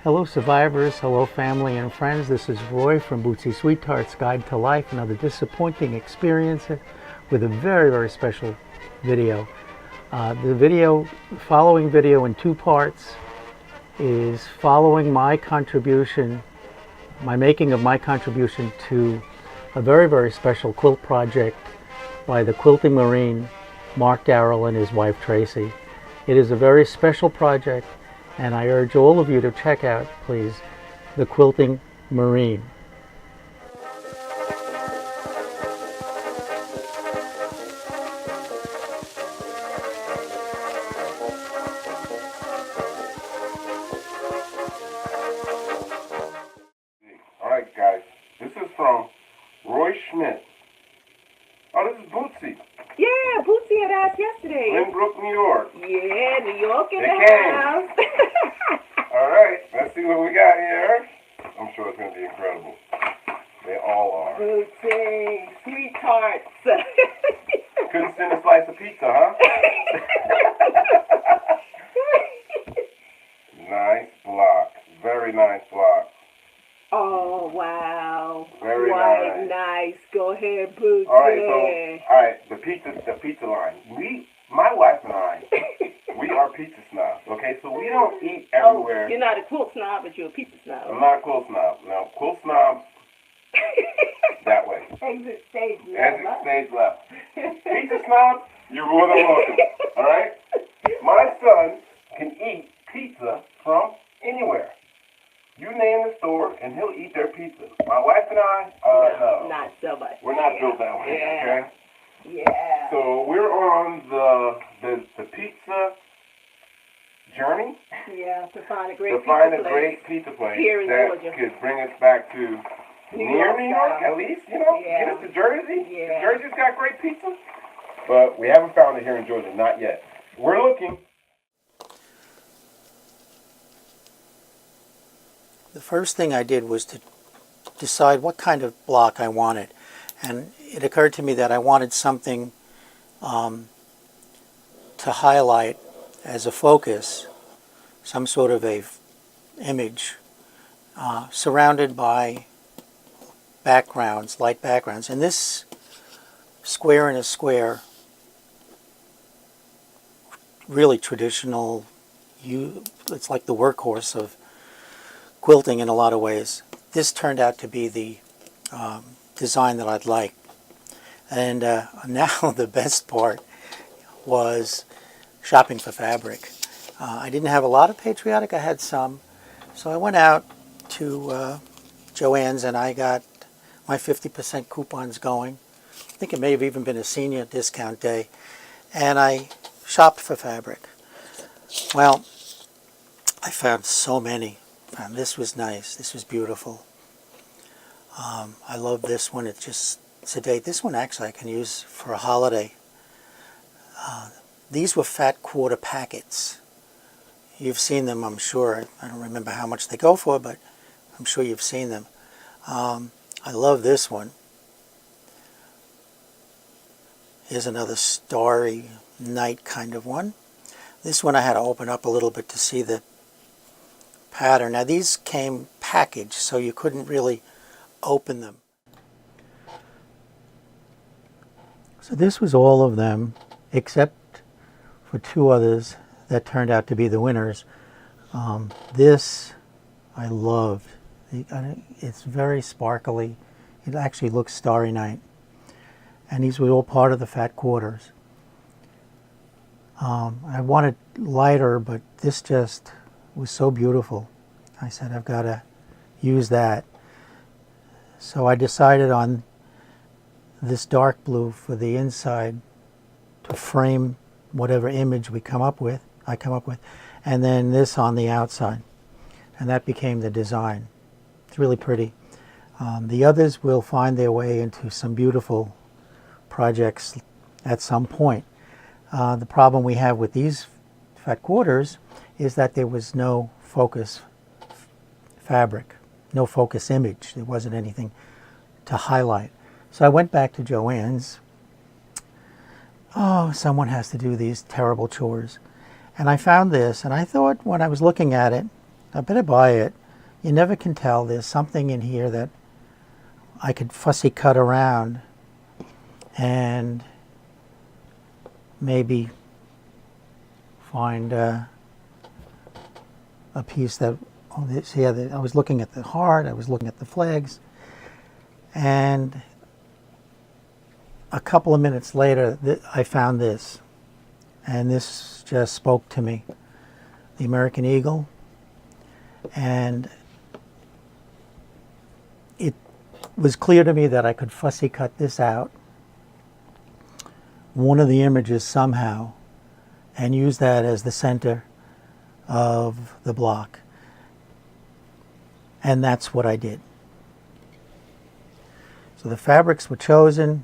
Hello survivors, hello family and friends. This is Roy from Bootsy Sweetheart's Guide to Life. Another disappointing experience with a very special video. The following video in two parts is following my contribution, my making of my contribution to a very special quilt project by the Quilting Marine, Mark Darrell and his wife Tracy. It is a very special project, and I urge all of you to check out, please, the Quilting Marine. All right, guys, this is from Roy Schmidt. Oh, this is Bootsy. Yeah, Bootsy had asked yesterday. Lynbrook, New York. Yeah, New York in They the came. house. All right, let's see what we got here. I'm sure it's going to be incredible. They all are. Quilting Sweethearts. Couldn't send a slice of pizza, huh? Nice block. Very nice block. Oh, wow. Very Quite nice. nice. Go ahead, Bootsy. All right, the pizza line. My wife and I, we are pizza snobs, okay? So we don't eat everywhere. Oh, you're not a quilt snob, but you're a pizza snob. I'm not a quilt snob. No, quilt snobs, that way. Exit stage left. Exit stage left. Pizza snob, you're more than welcome, all right? My son can eat pizza from anywhere. You name the store, and he'll eat their pizza. My wife and I, no. Not so much. We're not built that way, okay? Yeah. So we're on the pizza journey. Yeah, to find a great pizza place. Here in that Georgia. could bring us back to near New York, at least, Yeah. get us to Jersey. Yeah. Jersey's got great pizza. But we haven't found it here in Georgia, not yet. We're looking. The first thing I did was to decide what kind of block I wanted, and it occurred to me that I wanted something to highlight as a focus, some sort of a image surrounded by backgrounds, light backgrounds. And this square in a square, really traditional, it's like the workhorse of quilting in a lot of ways. This turned out to be the design that I'd like. And now the best part was shopping for fabric. I didn't have a lot of patriotic, I had some. So I went out to Joann's and I got my 50% coupons going. I think it may have even been a senior discount day. And I shopped for fabric. Well, I found so many. This was nice. This was beautiful. I love this one. It's just sedate. This one actually I can use for a holiday. These were fat quarter packets. You've seen them, I'm sure. I don't remember how much they go for, but I'm sure you've seen them. I love this one. Here's another starry night kind of one. This one I had to open up a little bit to see the pattern. Now these came packaged, so you couldn't really open them. So this was all of them, except for two others that turned out to be the winners. This I loved. It's very sparkly. It actually looks starry night. And these were all part of the fat quarters. I wanted lighter, but this just was so beautiful. I said, I've got to use that. So I decided on this dark blue for the inside to frame whatever image I come up with, and then this on the outside. And that became the design. It's really pretty. The others will find their way into some beautiful projects at some point. The problem we have with these fat quarters is that there was no focus fabric, no focus image. There wasn't anything to highlight. So I went back to Joann's. Oh, someone has to do these terrible chores. And I found this, and I thought when I was looking at it, I better buy it. You never can tell. There's something in here that I could fussy cut around and maybe find a piece that, oh, this, yeah, I was looking at the heart, I was looking at the flags, and a couple of minutes later I found this, and this just spoke to me. The American Eagle, and it was clear to me that I could fussy cut this out, one of the images somehow, and use that as the center of the block. And that's what I did. So the fabrics were chosen,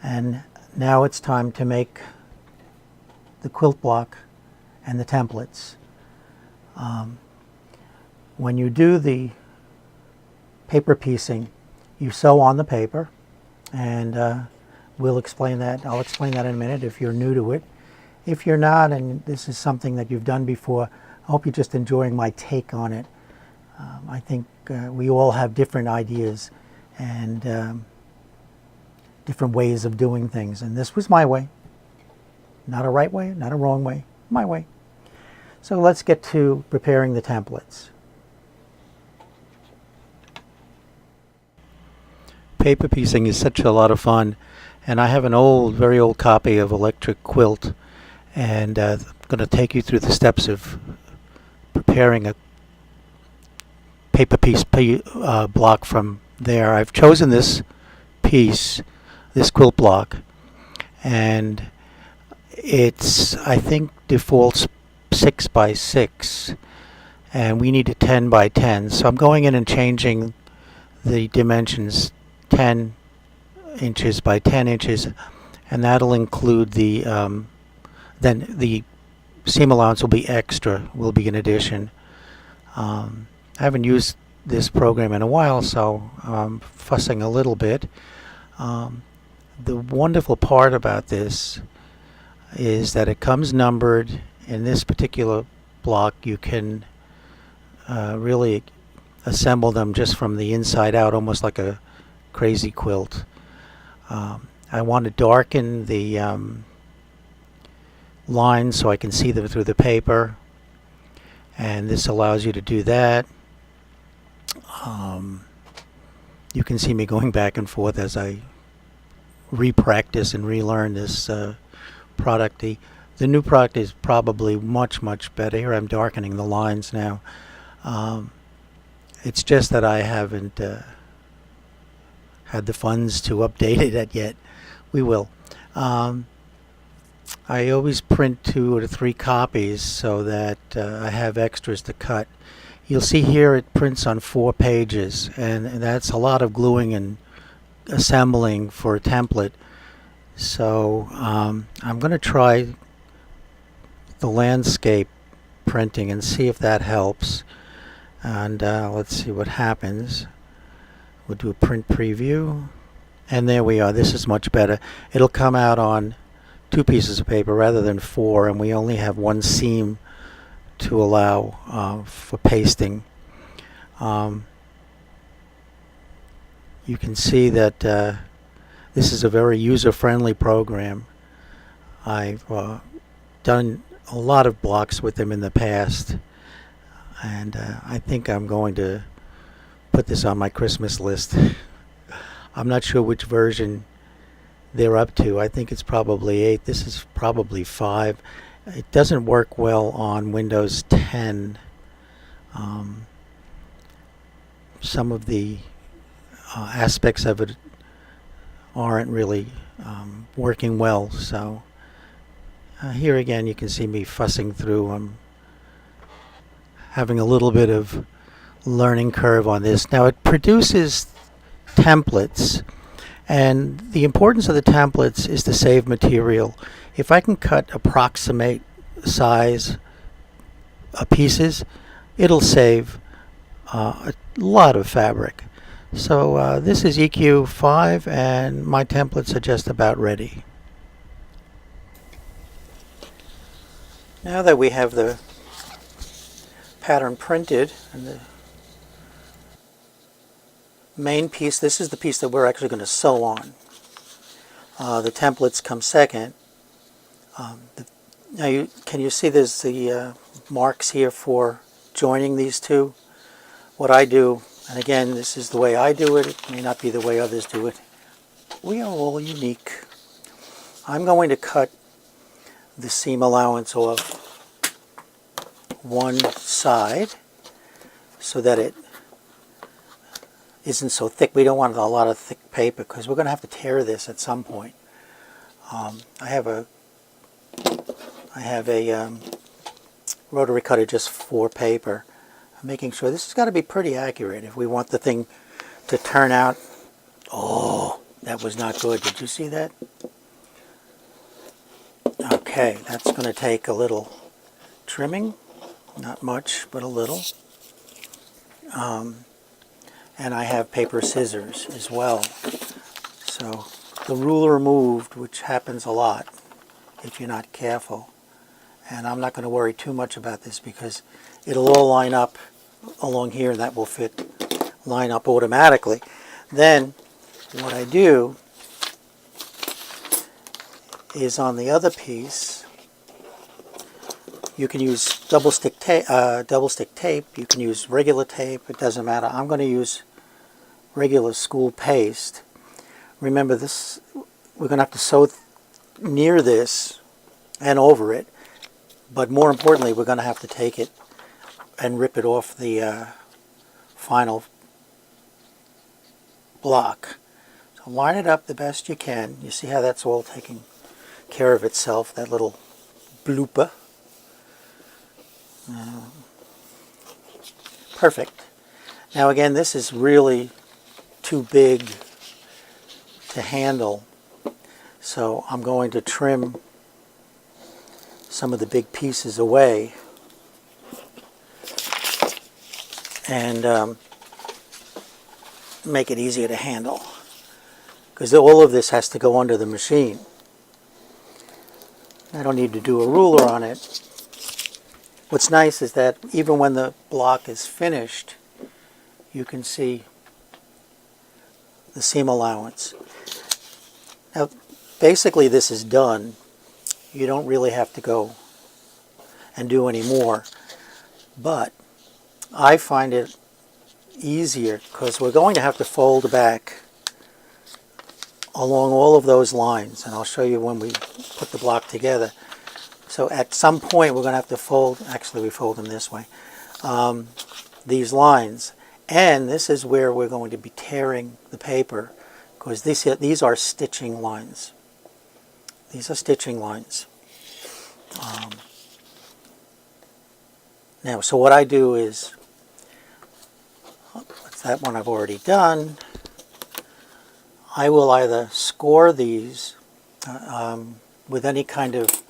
and now it's time to make the quilt block and the templates. When you do the paper piecing, you sew on the paper, and we'll explain that. I'll explain that in a minute if you're new to it. If you're not, and this is something that you've done before, I hope you're just enjoying my take on it. I think we all have different ideas and different ways of doing things, and this was my way. Not a right way, not a wrong way, my way. So let's get to preparing the templates. Paper piecing is such a lot of fun, and I have an old, very old copy of Electric Quilt, and I'm going to take you through the steps of preparing a paper piece block from there. I've chosen this piece, this quilt block, and it's, I think, defaults 6 by 6, and we need a 10 by 10. So I'm going in and changing the dimensions 10 inches by 10 inches, and that'll include the then the seam allowance will be extra, will be an addition. I haven't used this program in a while, so I'm fussing a little bit. The wonderful part about this is that it comes numbered. In this particular block, you can really assemble them just from the inside out, almost like a crazy quilt. I want to darken the lines so I can see them through the paper, and this allows you to do that. You can see me going back and forth as I re-practice and relearn this product. The new product is probably much, much better. Here I'm darkening the lines now. It's just that I haven't had the funds to update it yet. We will. I always print 2 or 3 copies so that I have extras to cut. You'll see here it prints on 4 pages, and that's a lot of gluing and assembling for a template. So I'm going to try the landscape printing and see if that helps. And let's see what happens. We'll do a print preview, and there we are. This is much better. It'll come out on 2 pieces of paper rather than 4, and we only have 1 seam to allow for pasting. You can see that this is a very user-friendly program. I've done a lot of blocks with them in the past, and I think I'm going to put this on my Christmas list. I'm not sure which version they're up to. I think it's probably 8. This is probably 5. It doesn't work well on Windows 10. Some of the aspects of it aren't really working well. So here again, you can see me fussing through. I'm having a little bit of learning curve on this. Now it produces templates, and the importance of the templates is to save material. If I can cut approximate size pieces, it'll save a lot of fabric. So this is EQ5, and my templates are just about ready. Now that we have the pattern printed, and the main piece, this is the piece that we're actually going to sew on. The templates come second. Now, can you see there's the marks here for joining these two? What I do, and again, this is the way I do it. It may not be the way others do it. We are all unique. I'm going to cut the seam allowance off one side so that it isn't so thick. We don't want a lot of thick paper because we're going to have to tear this at some point. I have a rotary cutter just for paper. I'm making sure this has got to be pretty accurate if we want the thing to turn out. Oh, that was not good. Did you see that? Okay, that's going to take a little trimming. Not much, but a little. And I have paper scissors as well. So the ruler moved, which happens a lot if you're not careful. And I'm not going to worry too much about this because it'll all line up along here and that will line up automatically. Then what I do is on the other piece, you can use double stick tape, you can use regular tape, it doesn't matter. I'm going to use regular school paste. Remember this, we're going to have to sew near this and over it, but more importantly we're going to have to take it and rip it off the final block. So line it up the best you can. You see how that's all taking care of itself, that little blooper. Perfect. Now again, this is really too big to handle, so I'm going to trim some of the big pieces away and make it easier to handle, because all of this has to go under the machine. I don't need to do a ruler on it. What's nice is that even when the block is finished, you can see the seam allowance. Now, basically this is done. You don't really have to go and do any more. But I find it easier because we're going to have to fold back along all of those lines. And I'll show you when we put the block together. So at some point we're going to have to fold, actually we fold them this way, these lines. And this is where we're going to be tearing the paper, because these are stitching lines. These are stitching lines. Now, so what I do is, that one I've already done. I will either score these with any kind of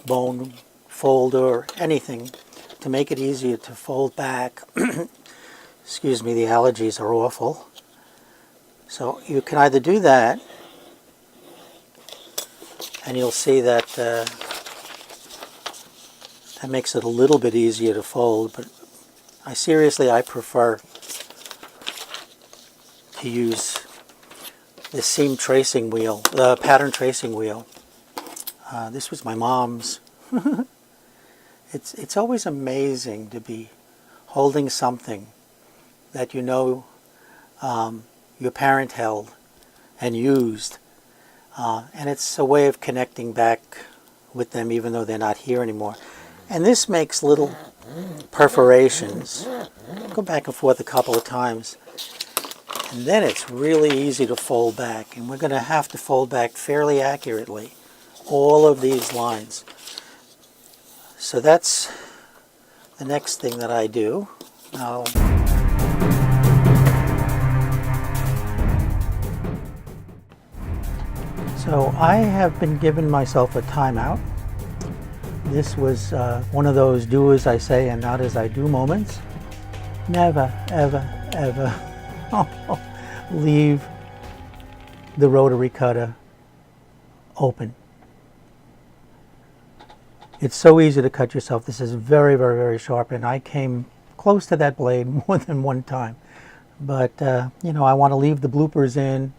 bone folder or anything to make it easier to fold back. Excuse me, the allergies are awful. So you can either do that, and you'll see that that makes it a little bit easier to fold, but I prefer to use the seam tracing wheel, the pattern tracing wheel. This was my mom's. It's always amazing to be holding something that you know your parent held and used, and it's a way of connecting back with them even though they're not here anymore. And this makes little perforations. Go back and forth a couple of times, and then it's really easy to fold back, and we're going to have to fold back fairly accurately all of these lines. So that's the next thing that I do. Now, so I have been giving myself a timeout. This was one of those do as I say and not as I do moments. Never, ever, ever leave the rotary cutter open. It's so easy to cut yourself. This is very, very, very sharp, and I came close to that blade more than one time. But, you know, I want to leave the bloopers in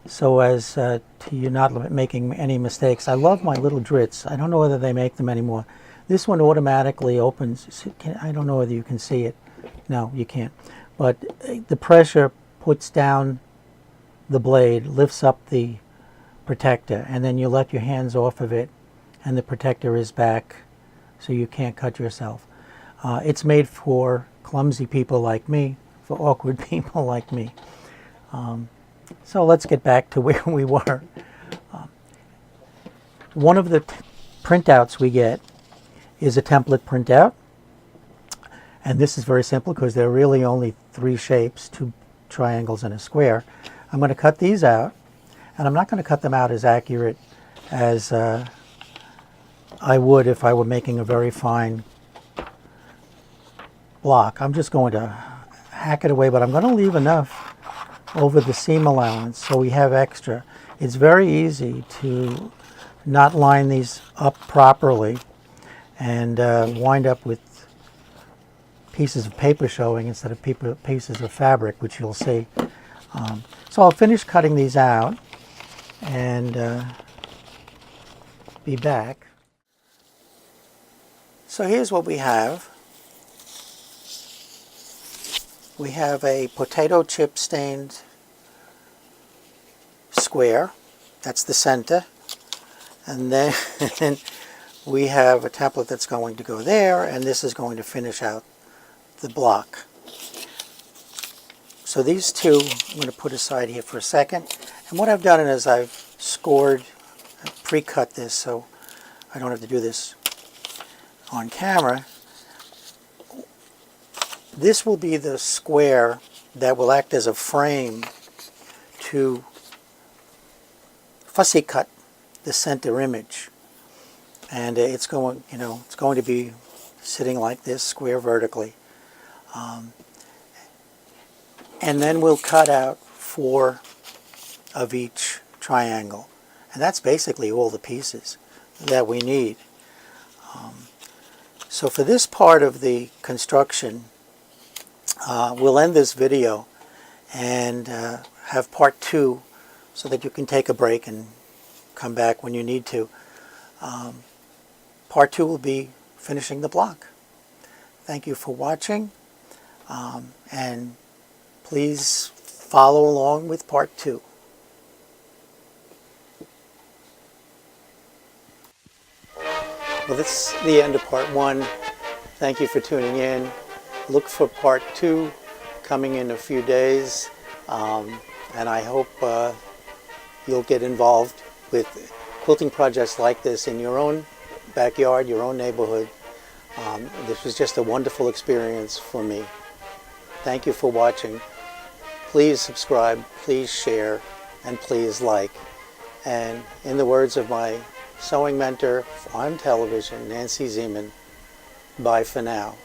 so as to you not making any mistakes. I love my little Dritz. I don't know whether they make them anymore. This one automatically opens. I don't know whether you can see it. No, you can't. But the pressure puts down the blade, lifts up the protector, and then you let your hands off of it, and the protector is back, so you can't cut yourself. It's made for clumsy people like me, for awkward people like me. So let's get back to where we were. One of the printouts we get is a template printout, and this is very simple because there are really only 3 shapes, 2 triangles and a square. I'm going to cut these out, and I'm not going to cut them out as accurate as I would if I were making a very fine block. I'm just going to hack it away, but I'm going to leave enough over the seam allowance so we have extra. It's very easy to not line these up properly and wind up with pieces of paper showing instead of pieces of fabric, which you'll see. So I'll finish cutting these out and be back. So here's what we have. We have a potato chip stained square. That's the center. And then we have a template that's going to go there, and this is going to finish out the block. So these two I'm going to put aside here for a second. And what I've done is I've scored, pre-cut this so I don't have to do this on camera. This will be the square that will act as a frame to fussy cut the center image. And it's going, you know, it's going to be sitting like this, square vertically. And then we'll cut out 4 of each triangle. And that's basically all the pieces that we need. So for this part of the construction, we'll end this video and have part 2 so that you can take a break and come back when you need to. Part 2 will be finishing the block. Thank you for watching, and please follow along with part 2. Well, this is the end of part 1. Thank you for tuning in. Look for part 2 coming in a few days, and I hope you'll get involved with quilting projects like this in your own backyard, your own neighborhood. This was just a wonderful experience for me. Thank you for watching. Please subscribe, please share, and please like. And in the words of my sewing mentor on television, Nancy Zeman, bye for now.